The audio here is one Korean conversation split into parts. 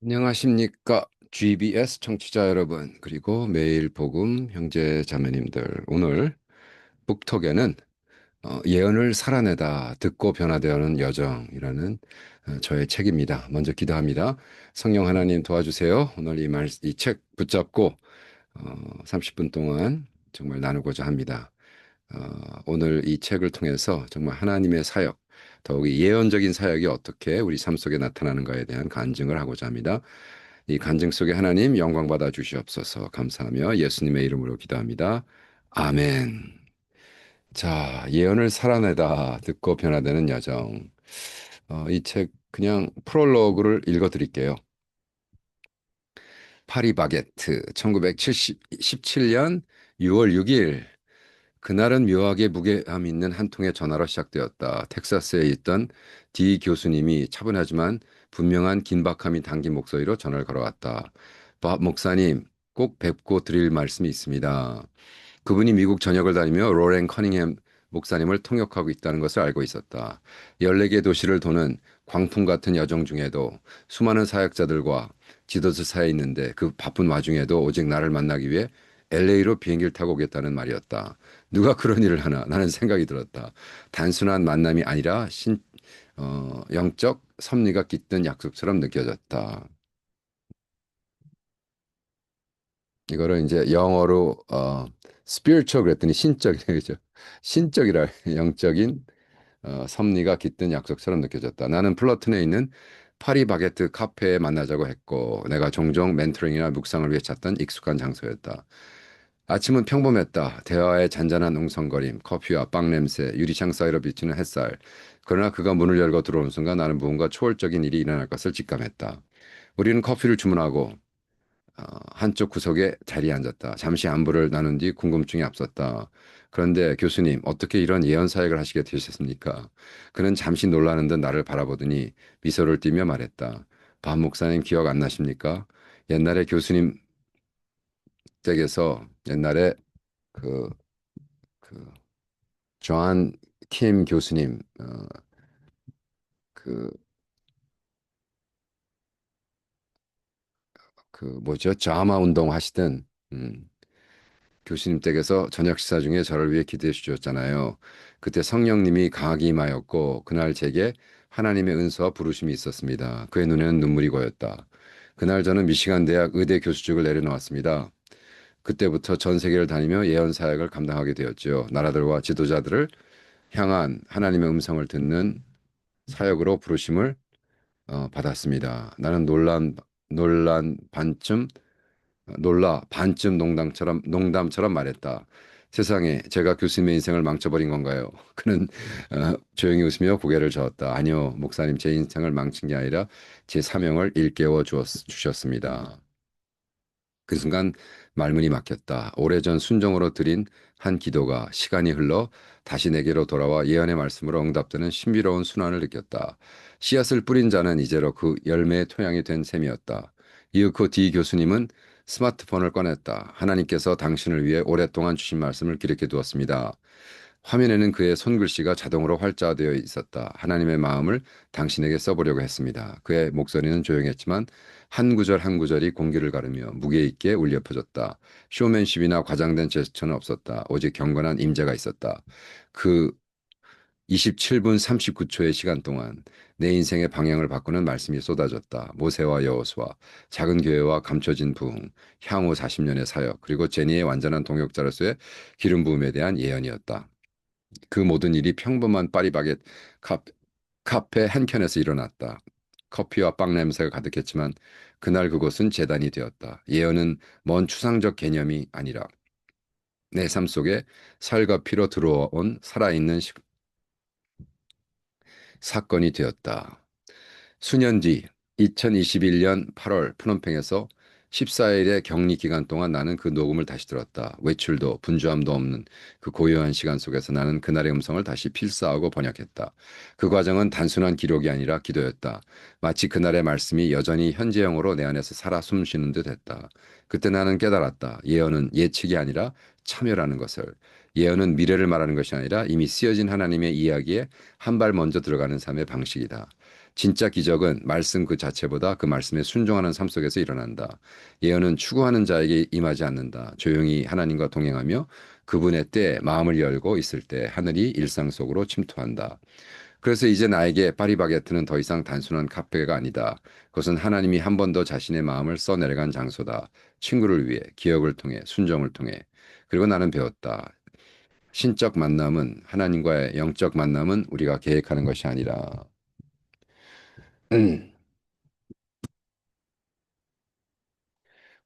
안녕하십니까? GBS 청취자 여러분, 그리고 매일 복음 형제 자매님들. 오늘 북톡에는 예언을 살아내다 듣고 변화되어는 여정이라는 저의 책입니다. 먼저 기도합니다. 성령 하나님 도와주세요. 오늘 이 책 붙잡고 30분 동안 정말 나누고자 합니다. 오늘 이 책을 통해서 정말 하나님의 사역, 더욱이 예언적인 사역이 어떻게 우리 삶 속에 나타나는가에 대한 간증을 하고자 합니다. 이 간증 속에 하나님 영광 받아 주시옵소서. 감사하며 예수님의 이름으로 기도합니다. 아멘. 자, 예언을 살아내다 듣고 변화되는 여정. 이 책 그냥 프롤로그를 읽어 드릴게요. 파리 바게트 1917년 6월 6일 그날은 묘하게 무게감 있는 한 통의 전화로 시작되었다. 텍사스에 있던 디 교수님이 차분하지만 분명한 긴박함이 담긴 목소리로 전화를 걸어왔다. 밥 목사님, 꼭 뵙고 드릴 말씀이 있습니다. 그분이 미국 전역을 다니며 로렌 커닝햄 목사님을 통역하고 있다는 것을 알고 있었다. 14개 도시를 도는 광풍 같은 여정 중에도 수많은 사역자들과 지도자 사이에 있는데 그 바쁜 와중에도 오직 나를 만나기 위해 LA로 비행기를 타고 오겠다는 말이었다. 누가 그런 일을 하나? 나는 생각이 들었다. 단순한 만남이 아니라 영적 섭리가 깃든 약속처럼 느껴졌다. 이거를 이제 영어로 spiritual 그랬더니 신적이래 그죠? 신적이라 영적인 섭리가 깃든 약속처럼 느껴졌다. 나는 플러튼에 있는 파리 바게트 카페에 만나자고 했고 내가 종종 멘토링이나 묵상을 위해 찾던 익숙한 장소였다. 아침은 평범했다. 대화의 잔잔한 웅성거림, 커피와 빵 냄새, 유리창 사이로 비치는 햇살. 그러나 그가 문을 열고 들어온 순간 나는 무언가 초월적인 일이 일어날 것을 직감했다. 우리는 커피를 주문하고 한쪽 구석에 자리에 앉았다. 잠시 안부를 나눈 뒤 궁금증이 앞섰다. 그런데 교수님, 어떻게 이런 예언 사역을 하시게 되셨습니까? 그는 잠시 놀라는 듯 나를 바라보더니 미소를 띠며 말했다. 박 목사님 기억 안 나십니까? 옛날에 교수님 댁에서 옛날에 그, 그, 존 킴 교수님, 그, 뭐죠? 자마 운동 하시던, 교수님 댁에서 저녁 식사 중에 저를 위해 기도해 주셨잖아요. 그때 성령님이 강하게 임하였고 그날 제게 하나님의 은사와 부르심이 있었습니다. 그의 눈에는 눈물이 고였다. 그날 저는 미시간 대학 의대 교수직을 내려놓았습니다. 그때부터 전 세계를 다니며 예언 사역을 감당하게 되었죠. 나라들과 지도자들을 향한 하나님의 음성을 듣는 사역으로 부르심을 받았습니다. 나는 놀라 반쯤 농담처럼 말했다. 세상에 제가 교수님의 인생을 망쳐버린 건가요? 그는 조용히 웃으며 고개를 저었다. 아니요, 목사님 제 인생을 망친 게 아니라 제 사명을 일깨워 주셨습니다. 그 순간 말문이 막혔다. 오래전 순종으로 드린 한 기도가 시간이 흘러 다시 내게로 돌아와 예언의 말씀으로 응답되는 신비로운 순환을 느꼈다. 씨앗을 뿌린 자는 이제로 그 열매의 토양이 된 셈이었다. 이윽고 디 교수님은 스마트폰을 꺼냈다. 하나님께서 당신을 위해 오랫동안 주신 말씀을 기록해 두었습니다. 화면에는 그의 손글씨가 자동으로 활자되어 있었다. 하나님의 마음을 당신에게 써보려고 했습니다. 그의 목소리는 조용했지만 한 구절 한 구절이 공기를 가르며 무게 있게 울려 퍼졌다. 쇼맨십이나 과장된 제스처는 없었다. 오직 경건한 임재가 있었다. 그 27분 39초의 시간 동안 내 인생의 방향을 바꾸는 말씀이 쏟아졌다. 모세와 여호수아, 작은 교회와 감춰진 부흥, 향후 40년의 사역, 그리고 제니의 완전한 동역자로서의 기름 부음에 대한 예언이었다. 그 모든 일이 평범한 파리바게트 카페 한켠에서 일어났다. 커피와 빵 냄새가 가득했지만 그날 그곳은 재단이 되었다. 예언은 먼 추상적 개념이 아니라 내 삶 속에 살과 피로 들어온 살아있는 사건이 되었다. 수년 뒤 2021년 8월 프놈펜에서 14일의 격리 기간 동안 나는 그 녹음을 다시 들었다. 외출도 분주함도 없는 그 고요한 시간 속에서 나는 그날의 음성을 다시 필사하고 번역했다. 그 과정은 단순한 기록이 아니라 기도였다. 마치 그날의 말씀이 여전히 현재형으로 내 안에서 살아 숨쉬는 듯 했다. 그때 나는 깨달았다. 예언은 예측이 아니라 참여라는 것을. 예언은 미래를 말하는 것이 아니라 이미 쓰여진 하나님의 이야기에 한 발 먼저 들어가는 삶의 방식이다. 진짜 기적은 말씀 그 자체보다 그 말씀에 순종하는 삶 속에서 일어난다. 예언은 추구하는 자에게 임하지 않는다. 조용히 하나님과 동행하며 그분의 때에 마음을 열고 있을 때 하늘이 일상 속으로 침투한다. 그래서 이제 나에게 파리바게트는 더 이상 단순한 카페가 아니다. 그것은 하나님이 한 번 더 자신의 마음을 써내려간 장소다. 친구를 위해, 기억을 통해, 순정을 통해. 그리고 나는 배웠다. 신적 만남은 하나님과의 영적 만남은 우리가 계획하는 것이 아니라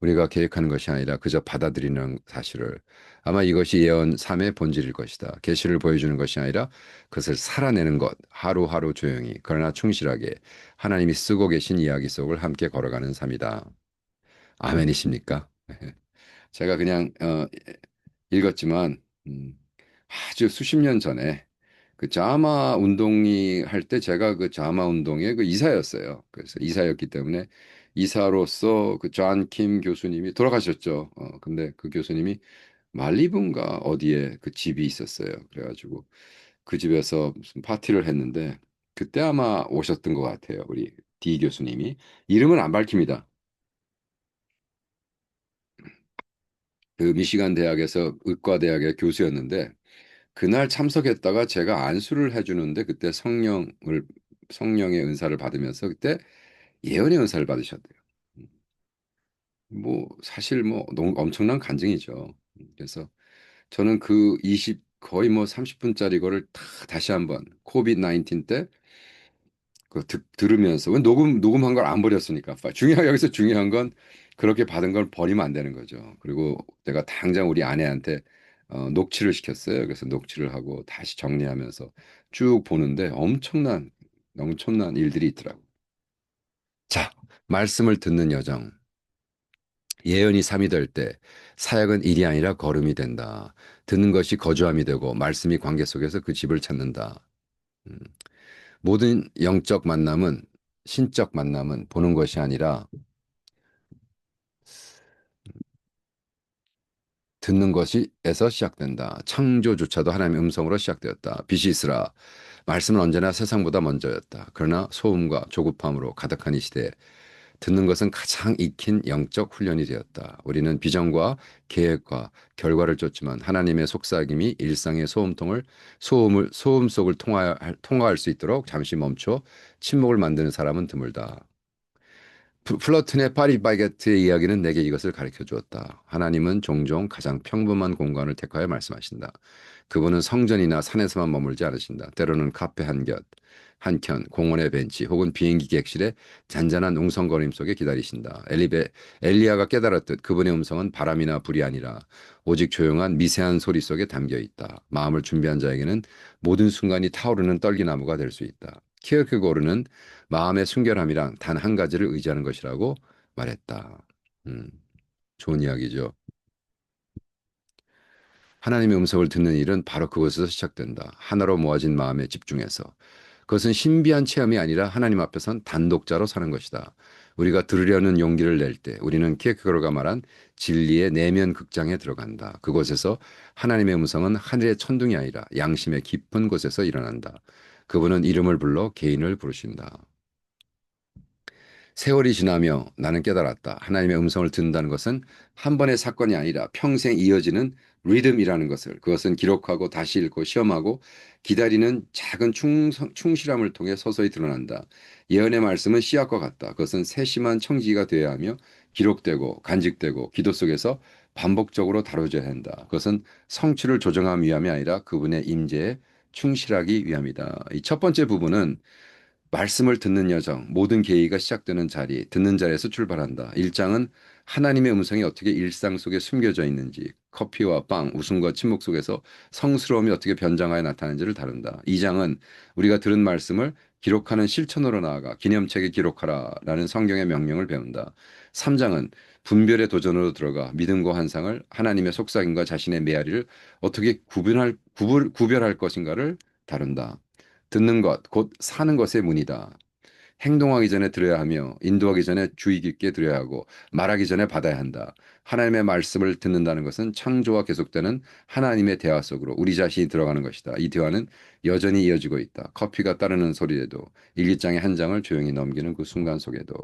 우리가 계획하는 것이 아니라 그저 받아들이는 사실을 아마 이것이 예언 3의 본질일 것이다. 계시를 보여주는 것이 아니라 그것을 살아내는 것 하루하루 조용히 그러나 충실하게 하나님이 쓰고 계신 이야기 속을 함께 걸어가는 삶이다. 아멘이십니까? 제가 그냥 읽었지만 아주 수십 년 전에 그 자마 운동이 할 때 제가 그 자마 운동의 그 이사였어요. 그래서 이사였기 때문에 이사로서 그 존 킴 교수님이 돌아가셨죠. 근데 그 교수님이 말리부인가 어디에 그 집이 있었어요. 그래가지고 그 집에서 무슨 파티를 했는데 그때 아마 오셨던 것 같아요. 우리 디 교수님이 이름은 안 밝힙니다. 그 미시간 대학에서 의과대학의 교수였는데 그날 참석했다가 제가 안수를 해주는데 그때 성령의 은사를 받으면서 그때 예언의 은사를 받으셨대요. 뭐 사실 뭐 엄청난 간증이죠. 그래서 저는 그 20 거의 뭐 30분짜리 거를 다 다시 한번 코비드 19 때 그 들으면서 왜 녹음한 걸 안 버렸으니까 여기서 중요한 건 그렇게 받은 걸 버리면 안 되는 거죠. 그리고 내가 당장 우리 아내한테 녹취를 시켰어요. 그래서 녹취를 하고 다시 정리하면서 쭉 보는데 엄청난 일들이 있더라고. 자, 말씀을 듣는 여정. 예언이 삼이 될 때 사역은 일이 아니라 걸음이 된다. 듣는 것이 거주함이 되고 말씀이 관계 속에서 그 집을 찾는다. 음, 모든 영적 만남은 신적 만남은 보는 것이 아니라 듣는 것이에서 시작된다. 창조조차도 하나님의 음성으로 시작되었다. 빛이 있으라. 말씀은 언제나 세상보다 먼저였다. 그러나 소음과 조급함으로 가득한 이 시대에 듣는 것은 가장 익힌 영적 훈련이 되었다. 우리는 비전과 계획과 결과를 쫓지만 하나님의 속삭임이 일상의 소음 속을 통과할 수 있도록 잠시 멈춰 침묵을 만드는 사람은 드물다. 플러튼의 파리바게트의 이야기는 내게 이것을 가르쳐 주었다. 하나님은 종종 가장 평범한 공간을 택하여 말씀하신다. 그분은 성전이나 산에서만 머물지 않으신다. 때로는 카페 한 켠, 공원의 벤치 혹은 비행기 객실의 잔잔한 웅성거림 속에 기다리신다. 엘리야가 깨달았듯 그분의 음성은 바람이나 불이 아니라 오직 조용한 미세한 소리 속에 담겨 있다. 마음을 준비한 자에게는 모든 순간이 타오르는 떨기나무가 될 수 있다. 키르케고르는 마음의 순결함이란 단 한 가지를 의지하는 것이라고 말했다. 음, 좋은 이야기죠. 하나님의 음성을 듣는 일은 바로 그것에서 시작된다. 하나로 모아진 마음에 집중해서. 그것은 신비한 체험이 아니라 하나님 앞에선 단독자로 사는 것이다. 우리가 들으려는 용기를 낼 때 우리는 키에크거르가 말한 진리의 내면 극장에 들어간다. 그곳에서 하나님의 음성은 하늘의 천둥이 아니라 양심의 깊은 곳에서 일어난다. 그분은 이름을 불러 개인을 부르신다. 세월이 지나며 나는 깨달았다. 하나님의 음성을 듣는다는 것은 한 번의 사건이 아니라 평생 이어지는 리듬이라는 것을 그것은 기록하고 다시 읽고 시험하고 기다리는 작은 충실함을 통해 서서히 드러난다. 예언의 말씀은 씨앗과 같다. 그것은 세심한 청지기가 되어야 하며 기록되고 간직되고 기도 속에서 반복적으로 다뤄져야 한다. 그것은 성취를 조정함 위함이 아니라 그분의 임재에 충실하기 위함이다. 이 첫 번째 부분은 말씀을 듣는 여정, 모든 계기가 시작되는 자리, 듣는 자리에서 출발한다. 1장은 하나님의 음성이 어떻게 일상 속에 숨겨져 있는지, 커피와 빵, 웃음과 침묵 속에서 성스러움이 어떻게 변장하여 나타나는지를 다룬다. 2장은 우리가 들은 말씀을 기록하는 실천으로 나아가 기념책에 기록하라라는 성경의 명령을 배운다. 3장은 분별의 도전으로 들어가 믿음과 환상을 하나님의 속삭임과 자신의 메아리를 어떻게 구별할 것인가를 다룬다. 듣는 것, 곧 사는 것의 문이다. 행동하기 전에 들어야 하며 인도하기 전에 주의 깊게 들어야 하고 말하기 전에 받아야 한다. 하나님의 말씀을 듣는다는 것은 창조와 계속되는 하나님의 대화 속으로 우리 자신이 들어가는 것이다. 이 대화는 여전히 이어지고 있다. 커피가 따르는 소리에도 일기장의 한 장을 조용히 넘기는 그 순간 속에도.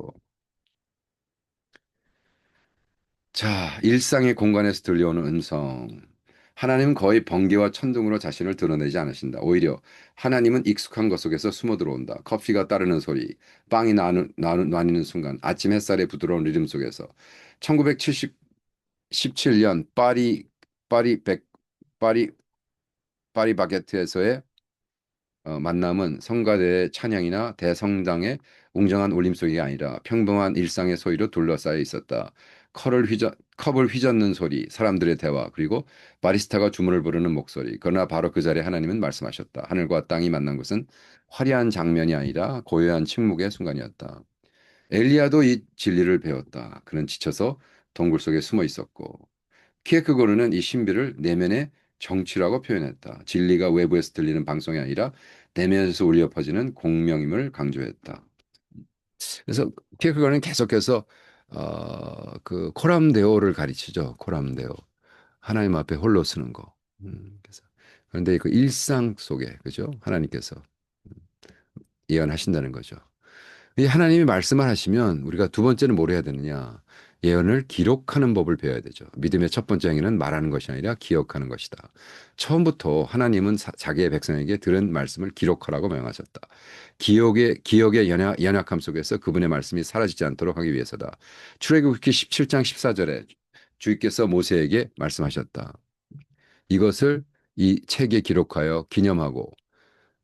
자, 일상의 공간에서 들려오는 음성. 하나님은 거의 번개와 천둥으로 자신을 드러내지 않으신다. 오히려 하나님은 익숙한 것 속에서 숨어 들어온다. 커피가 따르는 소리, 빵이 나뉘는 순간, 아침 햇살의 부드러운 리듬 속에서 1977년 파리 백 파리 파리 바게트에서의 만남은 성가대의 찬양이나 대성당의 웅장한 울림소리가 아니라 평범한 일상의 소리로 둘러싸여 있었다. 컵을 휘젓는 소리, 사람들의 대화, 그리고 바리스타가 주문을 부르는 목소리. 그러나 바로 그 자리에 하나님은 말씀하셨다. 하늘과 땅이 만난 것은 화려한 장면이 아니라 고요한 침묵의 순간이었다. 엘리야도 이 진리를 배웠다. 그는 지쳐서 동굴 속에 숨어 있었고 키에크고르는 이 신비를 내면의 정취라고 표현했다. 진리가 외부에서 들리는 방송이 아니라 내면에서 울려 퍼지는 공명임을 강조했다. 그래서 키에크고르는 계속해서 그 코람데오를 가르치죠. 코람데오. 하나님 앞에 홀로 서는 거. 그래서 그런데 그 일상 속에 그죠? 하나님께서 예언하신다는 거죠. 이 하나님이 말씀을 하시면 우리가 두 번째는 뭘 해야 되느냐? 예언을 기록하는 법을 배워야 되죠. 믿음의 첫 번째 행위는 말하는 것이 아니라 기억하는 것이다. 처음부터 하나님은 자기의 백성에게 들은 말씀을 기록하라고 명하셨다. 기억의 연약함 속에서 그분의 말씀이 사라지지 않도록 하기 위해서다. 출애굽기 17장 14절에 주께서 모세에게 말씀하셨다. 이것을 이 책에 기록하여 기념하고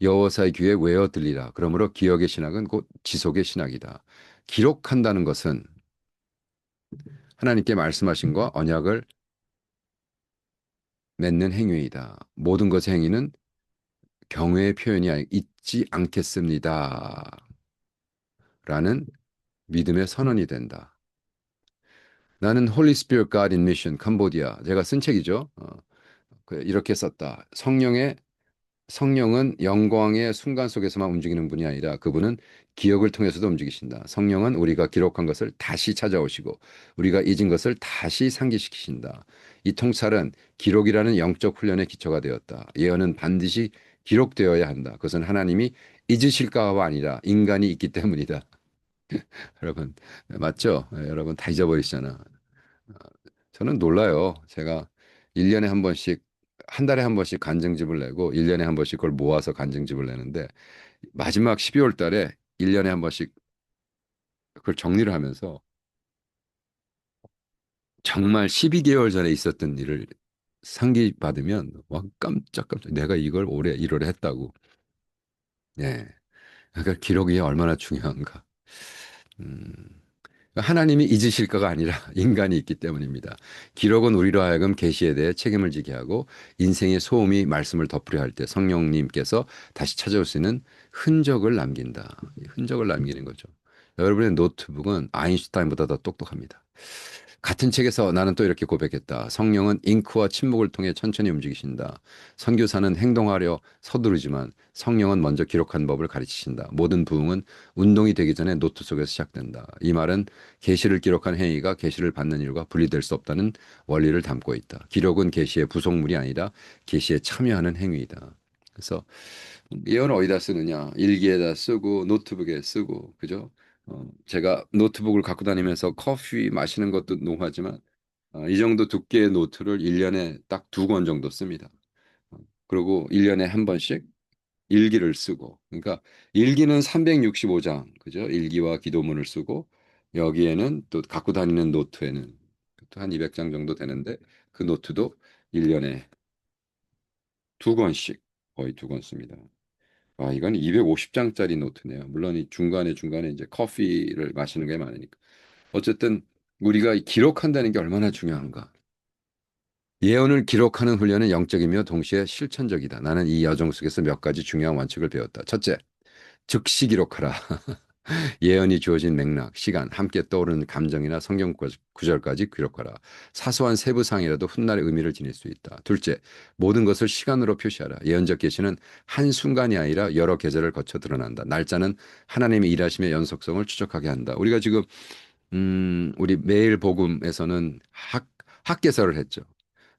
여호와의 귀에 외어 들리라. 그러므로 기억의 신학은 곧 지속의 신학이다. 기록한다는 것은 하나님께 말씀하신 과 언약을 맺는 행위이다. 모든 것의 행위는 경외의 표현이 아니 잊지 않겠습니다. 라는 믿음의 선언이 된다. 나는 Holy Spirit God in Mission, 캄보디아. 제가 쓴 책이죠. 이렇게 썼다. 성령은 영광의 순간 속에서만 움직이는 분이 아니라 그분은 기억을 통해서도 움직이신다. 성령은 우리가 기록한 것을 다시 찾아오시고 우리가 잊은 것을 다시 상기시키신다. 이 통찰은 기록이라는 영적 훈련의 기초가 되었다. 예언은 반드시 기록되어야 한다. 그것은 하나님이 잊으실까가 아니라 인간이 있기 때문이다. 여러분, 맞죠? 여러분 다 잊어버리시잖아. 저는 놀라요. 제가 1년에 한 번씩, 한 달에 한 번씩 간증집을 내고 1년에 한 번씩 그걸 모아서 간증집을 내는데 마지막 12월 달에 1년에 한 번씩 그걸 정리를 하면서 정말 12개월 전에 있었던 일을 상기받으면 와 깜짝깜짝 내가 이걸 올해 1월에 했다고. 예. 그러니까 기록이 얼마나 중요한가. 음. 하나님이 잊으실까가 아니라 인간이 있기 때문입니다. 기록은 우리로 하여금 계시에 대해 책임을 지게 하고 인생의 소음이 말씀을 덮으려 할 때 성령님께서 다시 찾아올 수 있는 흔적을 남긴다. 흔적을 남기는 거죠. 여러분의 노트북은 아인슈타인보다 더 똑똑합니다. 같은 책에서 나는 또 이렇게 고백했다. 성령은 잉크와 침묵을 통해 천천히 움직이신다. 선교사는 행동하려 서두르지만 성령은 먼저 기록한 법을 가르치신다. 모든 부흥은 운동이 되기 전에 노트 속에서 시작된다. 이 말은 계시를 기록한 행위가 계시를 받는 일과 분리될 수 없다는 원리를 담고 있다. 기록은 계시의 부속물이 아니라 계시에 참여하는 행위이다. 그래서 예언을 어디다 쓰느냐? 일기에다 쓰고 노트북에 쓰고 그죠? 제가 노트북을 갖고 다니면서 커피 마시는 것도 농하지만 이 정도 두께의 노트를 1년에 딱 2권 정도 씁니다. 그리고 1년에 한 번씩 일기를 쓰고 그러니까 일기는 365장 그죠? 일기와 기도문을 쓰고 여기에는 또 갖고 다니는 노트에는 또 한 200장 정도 되는데 그 노트도 1년에 2권씩 거의 2권 씁니다. 아, 이건 250장짜리 노트네요. 물론 이 중간에 이제 커피를 마시는 게 많으니까. 어쨌든 우리가 기록한다는 게 얼마나 중요한가. 예언을 기록하는 훈련은 영적이며 동시에 실천적이다. 나는 이 여정 속에서 몇 가지 중요한 원칙을 배웠다. 첫째, 즉시 기록하라. 예언이 주어진 맥락, 시간, 함께 떠오르는 감정이나 성경 구절까지 기록하라. 사소한 세부상이라도 훗날의 의미를 지닐 수 있다. 둘째, 모든 것을 시간으로 표시하라. 예언적 계시는 한순간이 아니라 여러 계절을 거쳐 드러난다. 날짜는 하나님의 일하심의 연속성을 추적하게 한다. 우리가 지금 우리 매일 복음에서는 학개설을 했죠.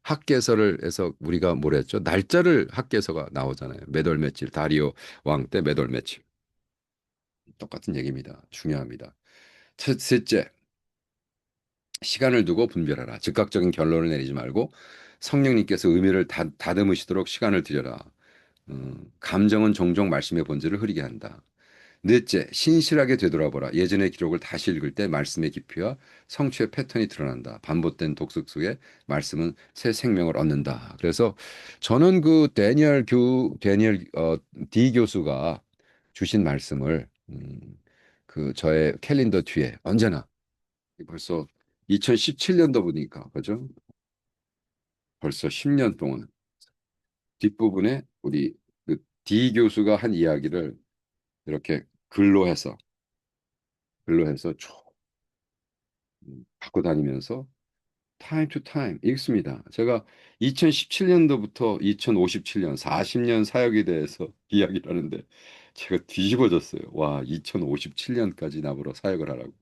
학개설을 해서 우리가 뭘 했죠? 날짜를 학개서가 나오잖아요. 몇 월 며칠, 다리오 왕 때 몇 월 며칠. 똑같은 얘기입니다. 중요합니다. 셋째, 시간을 두고 분별하라. 즉각적인 결론을 내리지 말고 성령님께서 의미를 다듬으시도록 시간을 들여라. 감정은 종종 말씀의 본질을 흐리게 한다. 넷째, 신실하게 되돌아보라. 예전의 기록을 다시 읽을 때 말씀의 깊이와 성취의 패턴이 드러난다. 반복된 독서 속에 말씀은 새 생명을 얻는다. 그래서 저는 그 데니엘 D 교수가 주신 말씀을 그 저의 캘린더 뒤에 언제나 벌써 2017년도 보니까 그죠? 벌써 10년 동안 뒷부분에 우리 그 D 교수가 한 이야기를 이렇게 글로 해서 쭉 갖고 다니면서 타임 투 타임 읽습니다. 제가 2017년도부터 2057년 40년 사역에 대해서 이야기를 하는데 제가 뒤집어졌어요. 와, 2057년까지 나보러 사역을 하라고.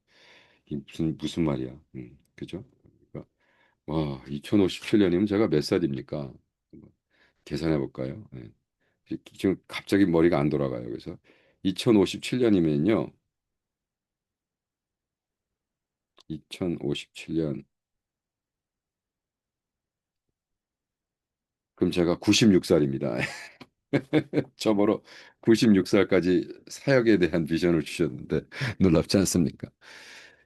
이 무슨 말이야? 그죠? 그러니까 와, 2057년이면 제가 몇 살입니까? 계산해 볼까요? 네. 지금 갑자기 머리가 안 돌아가요. 그래서 2057년이면요. 2057년 그럼 제가 96살입니다. 저보러 96살까지 사역에 대한 비전을 주셨는데 놀랍지 않습니까?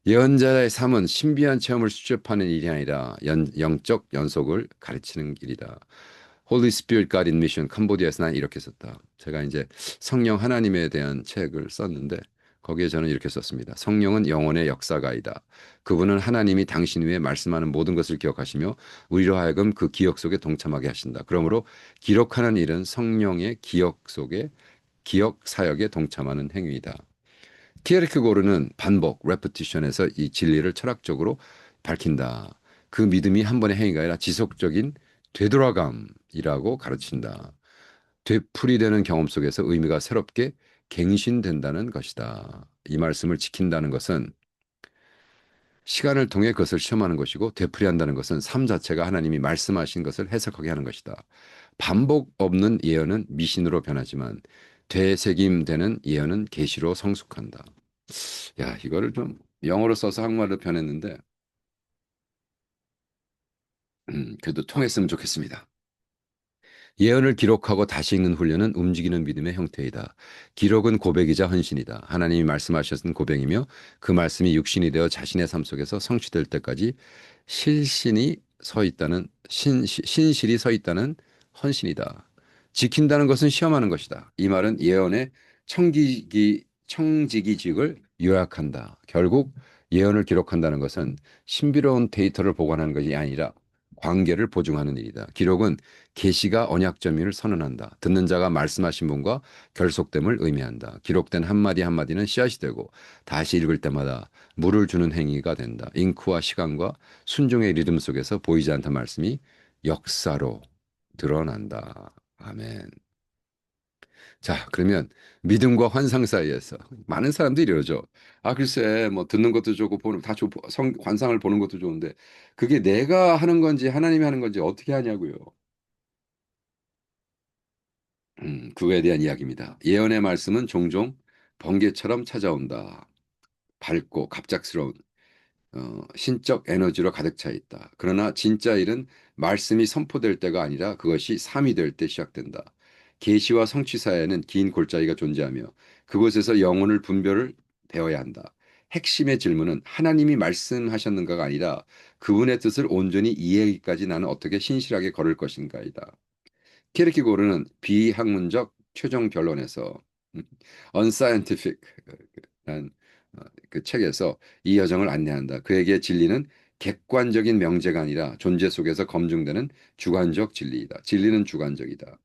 예언자의 삶은 신비한 체험을 수집하는 일이 아니라 영적 연속을 가르치는 길이다. Holy Spirit God in Mission 캄보디아에서 난 이렇게 썼다. 제가 이제 성령 하나님에 대한 책을 썼는데 거기에 저는 이렇게 썼습니다. 성령은 영혼의 역사가이다. 그분은 하나님이 당신 위에 말씀하는 모든 것을 기억하시며 우리로 하여금 그 기억 속에 동참하게 하신다. 그러므로 기록하는 일은 성령의 기억 속에 기억 사역에 동참하는 행위이다. 키에르케고르는 반복, 레프티션에서 이 진리를 철학적으로 밝힌다. 그 믿음이 한 번의 행위가 아니라 지속적인 되돌아감이라고 가르친다. 되풀이되는 경험 속에서 의미가 새롭게 갱신된다는 것이다. 이 말씀을 지킨다는 것은 시간을 통해 그것을 시험하는 것이고 되풀이한다는 것은 삶 자체가 하나님이 말씀하신 것을 해석하게 하는 것이다. 반복 없는 예언은 미신으로 변하지만 되새김되는 예언은 계시로 성숙한다. 야, 이거를 좀 영어로 써서 한국말로 변했는데 그래도 통했으면 좋겠습니다. 예언을 기록하고 다시 읽는 훈련은 움직이는 믿음의 형태이다. 기록은 고백이자 헌신이다. 하나님이 말씀하셨은 고백이며 그 말씀이 육신이 되어 자신의 삶 속에서 성취될 때까지 실신이 서 있다는 신실이 서 있다는 헌신이다. 지킨다는 것은 시험하는 것이다. 이 말은 예언의 청지기직을 요약한다. 결국 예언을 기록한다는 것은 신비로운 데이터를 보관하는 것이 아니라 관계를 보증하는 일이다. 기록은 계시가 언약 점유를 선언한다. 듣는 자가 말씀하신 분과 결속됨을 의미한다. 기록된 한마디 한마디는 씨앗이 되고 다시 읽을 때마다 물을 주는 행위가 된다. 잉크와 시간과 순종의 리듬 속에서 보이지 않던 말씀이 역사로 드러난다. 아멘. 자, 그러면 믿음과 환상 사이에서 많은 사람들이 이러죠. 아, 글쎄, 뭐 듣는 것도 좋고 보는 다 좋고 관상을 보는 것도 좋은데 그게 내가 하는 건지 하나님이 하는 건지 어떻게 하냐고요. 그거에 대한 이야기입니다. 예언의 말씀은 종종 번개처럼 찾아온다. 밝고 갑작스러운 신적 에너지로 가득 차 있다. 그러나 진짜 일은 말씀이 선포될 때가 아니라 그것이 삶이 될 때 시작된다. 계시와 성취 사이에는 긴 골짜기가 존재하며 그곳에서 영혼을 분별을 배워야 한다. 핵심의 질문은 하나님이 말씀하셨는가가 아니라 그분의 뜻을 온전히 이해하기까지 나는 어떻게 신실하게 걸을 것인가이다. 키르키고르는 비학문적 최종 결론에서 unscientific란 그 책에서 이 여정을 안내한다. 그에게 진리는 객관적인 명제가 아니라 존재 속에서 검증되는 주관적 진리이다. 진리는 주관적이다.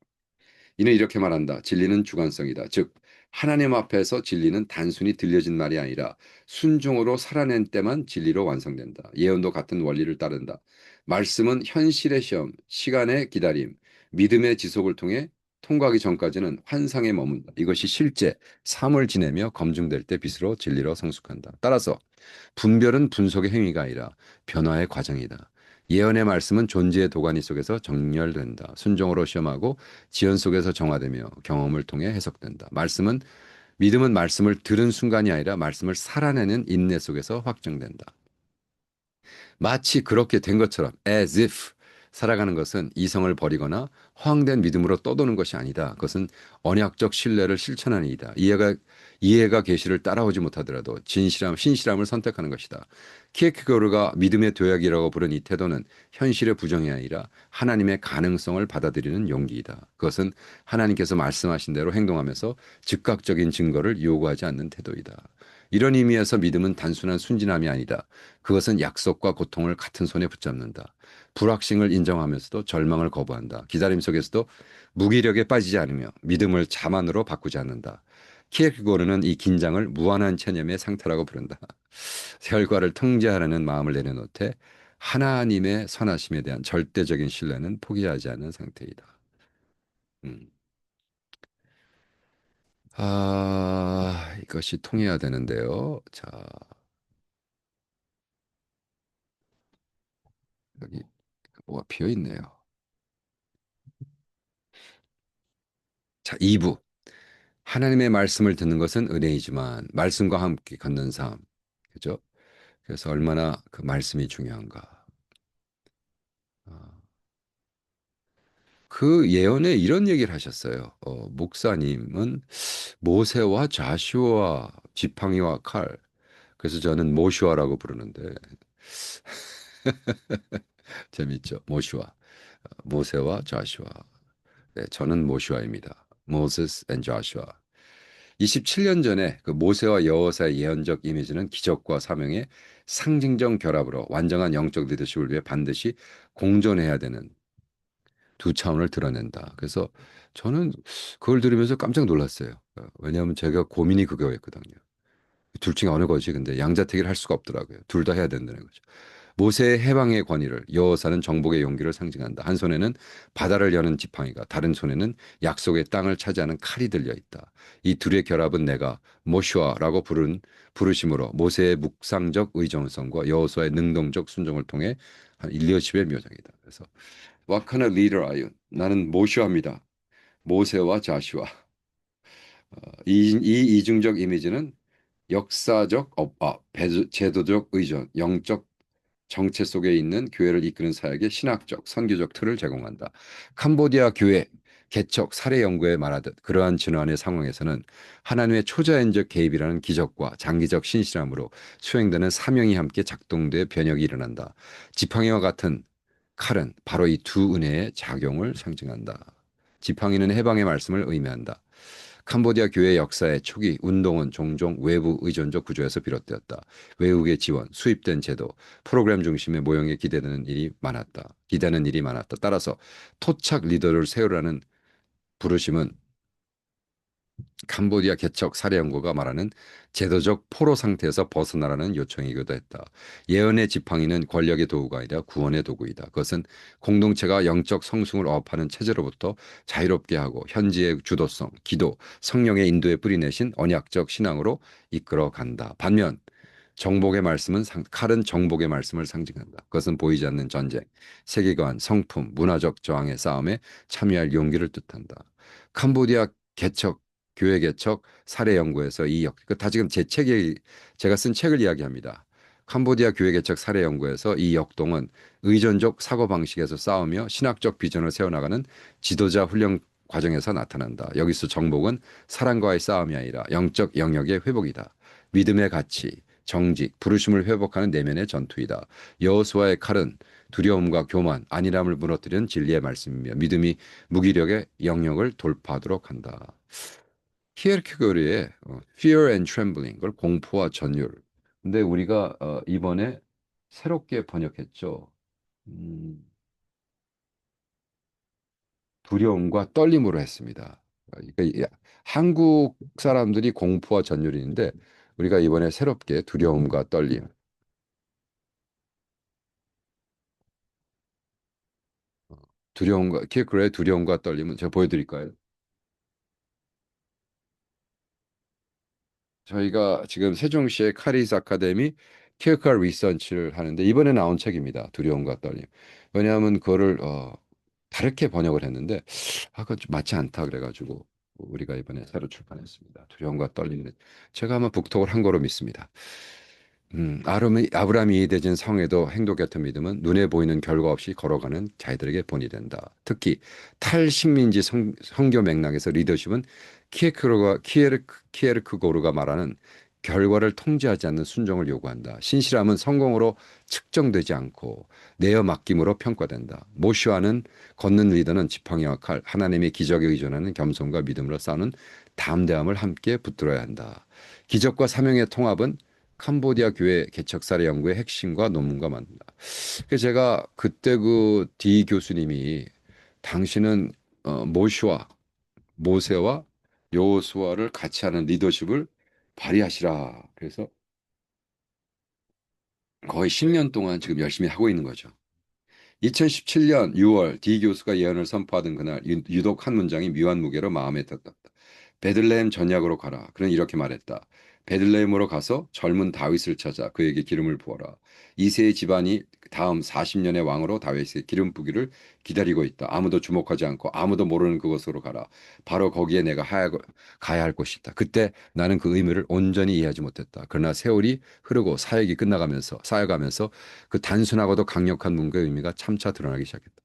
이는 이렇게 말한다. 진리는 주관성이다. 즉 하나님 앞에서 진리는 단순히 들려진 말이 아니라 순종으로 살아낸 때만 진리로 완성된다. 예언도 같은 원리를 따른다. 말씀은 현실의 시험, 시간의 기다림, 믿음의 지속을 통해 통과하기 전까지는 환상에 머문다. 이것이 실제 삶을 지내며 검증될 때 빛으로 진리로 성숙한다. 따라서 분별은 분석의 행위가 아니라 변화의 과정이다. 예언의 말씀은 존재의 도가니 속에서 정렬된다. 순종으로 시험하고 지연 속에서 정화되며 경험을 통해 해석된다. 믿음은 말씀을 들은 순간이 아니라 말씀을 살아내는 인내 속에서 확정된다. 마치 그렇게 된 것처럼 as if 살아가는 것은 이성을 버리거나 허황된 믿음으로 떠도는 것이 아니다. 그것은 언약적 신뢰를 실천하는 일이다. 이해가 계시를 따라오지 못하더라도 신실함을 선택하는 것이다. 키에르케고르가 믿음의 도약이라고 부른 이 태도는 현실의 부정이 아니라 하나님의 가능성을 받아들이는 용기이다. 그것은 하나님께서 말씀하신 대로 행동하면서 즉각적인 증거를 요구하지 않는 태도이다. 이런 의미에서 믿음은 단순한 순진함이 아니다. 그것은 약속과 고통을 같은 손에 붙잡는다. 불확신을 인정하면서도 절망을 거부한다. 기다림 속에서도 무기력에 빠지지 않으며 믿음을 자만으로 바꾸지 않는다. 키에르케고르는 이 긴장을 무한한 체념의 상태라고 부른다. 결과를 통제하려는 마음을 내려놓되 하나님의 선하심에 대한 절대적인 신뢰는 포기하지 않는 상태이다. 음. 이것이 통해야 되는데요. 자, 여기 뭐가 비어 있네요. 자, 2부. 하나님의 말씀을 듣는 것은 은혜이지만 말씀과 함께 걷는 삶. 그죠? 그래서 얼마나 그 말씀이 중요한가. 아, 그 예언에 이런 얘기를 하셨어요. 목사님은 모세와 자슈아, 지팡이와 칼. 그래서 저는 모슈아라고 부르는데 재밌죠? 모슈아. 모세와 자슈아. 네, 저는 모슈아입니다. Moses and Joshua. 27년 전에 그 모세와 여호사의 예언적 이미지는 기적과 사명의 상징적 결합으로 완전한 영적 리더십을 위해 반드시 공존해야 되는 두 차원을 드러낸다. 그래서 저는 그걸 들으면서 깜짝 놀랐어요. 왜냐하면 제가 고민이 그거였거든요. 둘 중에 어느 거지? 근데 양자택일을 할 수가 없더라고요. 둘 다 해야 된다는 거죠. 모세의 해방의 권위를 여호사는 정복의 용기를 상징한다. 한 손에는 바다를 여는 지팡이가 다른 손에는 약속의 땅을 차지하는 칼이 들려 있다. 이 둘의 결합은 내가 모슈아라고 부르심으로 모세의 묵상적 의존성과 여호수아의 능동적 순종을 통해 한 리더십의 묘장이다. 그래서 What kind of leader are you? 나는 모슈아입니다. 모세와 자슈아. 이 이중적 이미지는 역사적 제도적 의존, 영적 정체 속에 있는 교회를 이끄는 사역의 신학적, 선교적 틀을 제공한다. 캄보디아 교회 개척 사례 연구에 말하듯 그러한 진화의 상황에서는 하나님의 초자연적 개입이라는 기적과 장기적 신실함으로 수행되는 사명이 함께 작동돼 변혁이 일어난다. 지팡이와 같은 칼은 바로 이 두 은혜의 작용을 상징한다. 지팡이는 해방의 말씀을 의미한다. 캄보디아 교회 역사의 초기 운동은 종종 외부 의존적 구조에서 비롯되었다. 외국의 지원, 수입된 제도, 프로그램 중심의 모형에 기대는 일이 많았다. 따라서 토착 리더를 세우라는 부르심은 캄보디아 개척 사례 연구가 말하는 제도적 포로 상태에서 벗어나라는 요청이기도 했다. 예언의 지팡이는 권력의 도구가 아니라 구원의 도구이다. 그것은 공동체가 영적 성숙을 억압하는 체제로부터 자유롭게 하고 현지의 주도성, 기도, 성령의 인도에 뿌리내신 언약적 신앙으로 이끌어 간다. 반면 칼은 정복의 말씀을 상징한다. 그것은 보이지 않는 전쟁, 세계관, 성품, 문화적 저항의 싸움에 참여할 용기를 뜻한다. 캄보디아 개척, 교회 개척 사례 연구에서 다 지금 제가 쓴 책을 이야기합니다. 캄보디아 교회 개척 사례 연구에서 이 역동은 의존적 사고방식에서 싸우며 신학적 비전을 세워나가는 지도자 훈련 과정에서 나타난다. 여기서 정복은 사랑과의 싸움이 아니라 영적 영역의 회복이다. 믿음의 가치, 정직, 부르심을 회복하는 내면의 전투이다. 여호수아의 칼은 두려움과 교만, 안일함을 무너뜨리는 진리의 말씀이며 믿음이 무기력의 영역을 돌파하도록 한다. 키에르케고르의 Fear and Trembling, 그걸 공포와 전율. 근데 우리가 이번에 새롭게 번역했죠. 음, 두려움과 떨림으로 했습니다. 그러니까 한국 사람들이 공포와 전율인데 우리가 이번에 새롭게 두려움과 떨림, 두려움과 키크의 두려움과 떨림은 제가 보여드릴까요? 저희가 지금 세종시의 카리스 아카데미 키크R 리서치를 하는데 이번에 나온 책입니다. 두려움과 떨림. 왜냐하면 그거를 다르게 번역을 했는데 그건 좀 맞지 않다 그래가지고 우리가 이번에 새로 출판했습니다. 두려움과 떨림은 제가 아마 북독을 한 거로 믿습니다. 아브라함이 이해되진 성에도 행동 같은 믿음은 눈에 보이는 결과 없이 걸어가는 자들에게 본이 된다. 특히 탈식민지 성교 맥락에서 리더십은 키에르크고르가 말하는 결과를 통제하지 않는 순종을 요구한다. 신실함은 성공으로 측정되지 않고 내어 맡김으로 평가된다. 모시와는 걷는 리더는 지팡이와 칼, 하나님의 기적에 의존하는 겸손과 믿음으로 싸우는 담대함을 함께 붙들어야 한다. 기적과 사명의 통합은 캄보디아 교회 개척사례 연구의 핵심과 논문과 만든다. 그래서 제가 그때 그 디 교수님이 당신은 모시와 모세와 여호수아를 같이 하는 리더십을 발휘하시라. 그래서 거의 10년 동안 지금 열심히 하고 있는 거죠. 2017년 6월 디 교수가 예언을 선포하던 그날 유독 한 문장이 묘한 무게로 마음에 떴다. 베들레헴 전약으로 가라. 그는 이렇게 말했다. 베들레헴으로 가서 젊은 다윗을 찾아 그에게 기름을 부어라. 이세의 집안이 다음 40년의 왕으로 다윗의 기름 부기를 기다리고 있다. 아무도 주목하지 않고 아무도 모르는 그곳으로 가라. 바로 거기에 내가 가야 할 곳이 있다. 그때 나는 그 의미를 온전히 이해하지 못했다. 그러나 세월이 흐르고 사역이 끝나가면서 쌓여가면서 그 단순하고도 강력한 문구의 의미가 참차 드러나기 시작했다.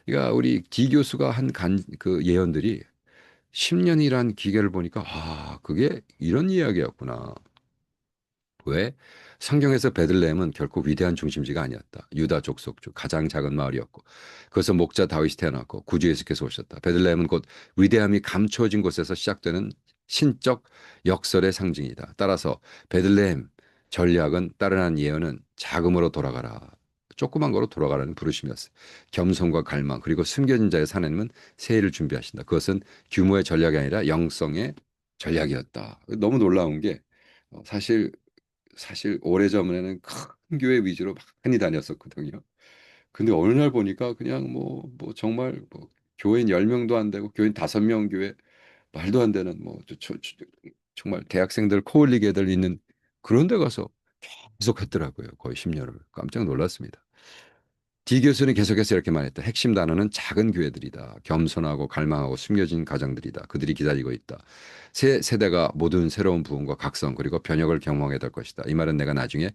그러니까 우리 디 교수가 한 그 예언들이 10년이란 기계를 보니까 그게 이런 이야기였구나. 왜? 성경에서 베들레헴은 결코 위대한 중심지가 아니었다. 유다 족속 중 가장 작은 마을이었고 그것은 목자 다윗이 태어났고 구주 예수께서 오셨다. 베들레헴은 곧 위대함이 감춰진 곳에서 시작되는 신적 역설의 상징이다. 따라서 베들레헴 전략은 따른한 예언은 자금으로 돌아가라. 조그만 거로 돌아가라는 부르심이었어요. 겸손과 갈망 그리고 숨겨진 자의 사내님은 세일을 준비하신다. 그것은 규모의 전략이 아니라 영성의 전략이었다. 너무 놀라운 게 사실 오래전에는 큰 교회 위주로 많이 다녔었거든요. 근데 어느 날 보니까 그냥 뭐 정말 뭐 교인 10명도 안 되고 교인 5명 교회 말도 안 되는 정말 대학생들 코올리게 애들 있는 그런 데 가서 계속 했더라고요. 거의 10년을. 깜짝 놀랐습니다. 디 교수는 계속해서 이렇게 말했다. 핵심 단어는 작은 교회들이다. 겸손하고 갈망하고 숨겨진 가정들이다. 그들이 기다리고 있다. 새 세대가 모든 새로운 부흥과 각성 그리고 변혁을 경험하게 될 것이다. 이 말은 내가 나중에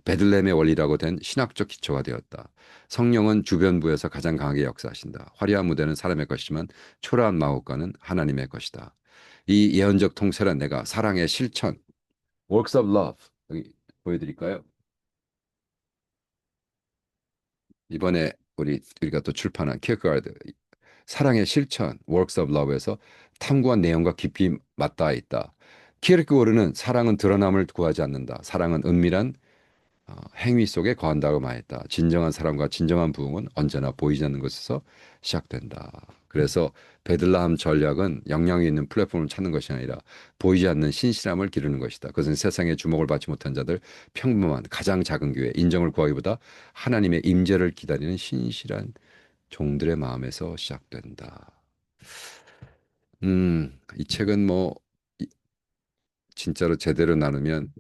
베들레헴의 원리라고 된 신학적 기초가 되었다. 성령은 주변부에서 가장 강하게 역사하신다. 화려한 무대는 사람의 것이지만 초라한 마법관은 하나님의 것이다. 이 예언적 통찰은 내가 사랑의 실천, Works of Love 여기 보여드릴까요? 이번에 우리가 또 출판한 키어가드 사랑의 실천 Works of Love에서 탐구한 내용과 깊이 맞닿아 있다. 키르케고르는 사랑은 드러남을 구하지 않는다. 사랑은 은밀한 행위 속에 거한다고 말했다. 진정한 사랑과 진정한 부흥은 언제나 보이지 않는 곳에서 시작된다. 그래서 베들라함 전략은 영향이 있는 플랫폼을 찾는 것이 아니라 보이지 않는 신실함을 기르는 것이다. 그것은 세상에 주목을 받지 못한 자들, 평범한 가장 작은 교회, 인정을 구하기보다 하나님의 임재를 기다리는 신실한 종들의 마음에서 시작된다. 이 책은 진짜로 제대로 나누면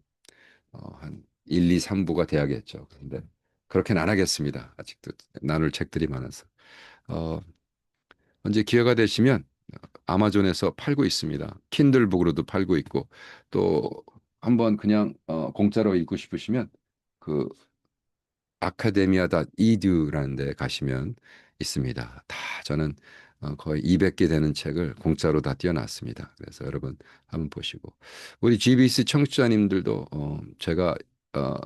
한 1, 2, 3부가 돼야겠죠. 근데 그렇게는 안 하겠습니다. 아직도 나눌 책들이 많아서. 어, 언제 기회가 되시면 아마존에서 팔고 있습니다. 킨들북으로도 팔고 있고 또 한번 그냥 공짜로 읽고 싶으시면 그 아카데미아.edu라는 데 가시면 있습니다. 다 저는 거의 200개 되는 책을 공짜로 다 띄워놨습니다. 그래서 여러분 한번 보시고 우리 GBC 청취자님들도 제가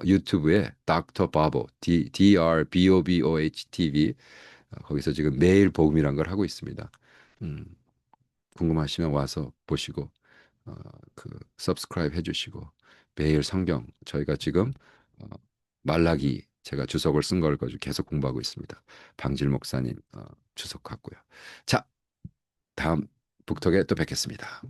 유튜브에 닥터 바보 DRBOBOH TV 거기서 지금 매일 복음이란 걸 하고 있습니다. 음, 궁금하시면 와서 보시고 어, subscribe 해주시고 매일 성경 저희가 지금 어, 말라기 제가 주석을 쓴 걸 가지고 계속 공부하고 있습니다. 방질 목사님 주석 갖고요. 자, 다음 북톡에 또 뵙겠습니다.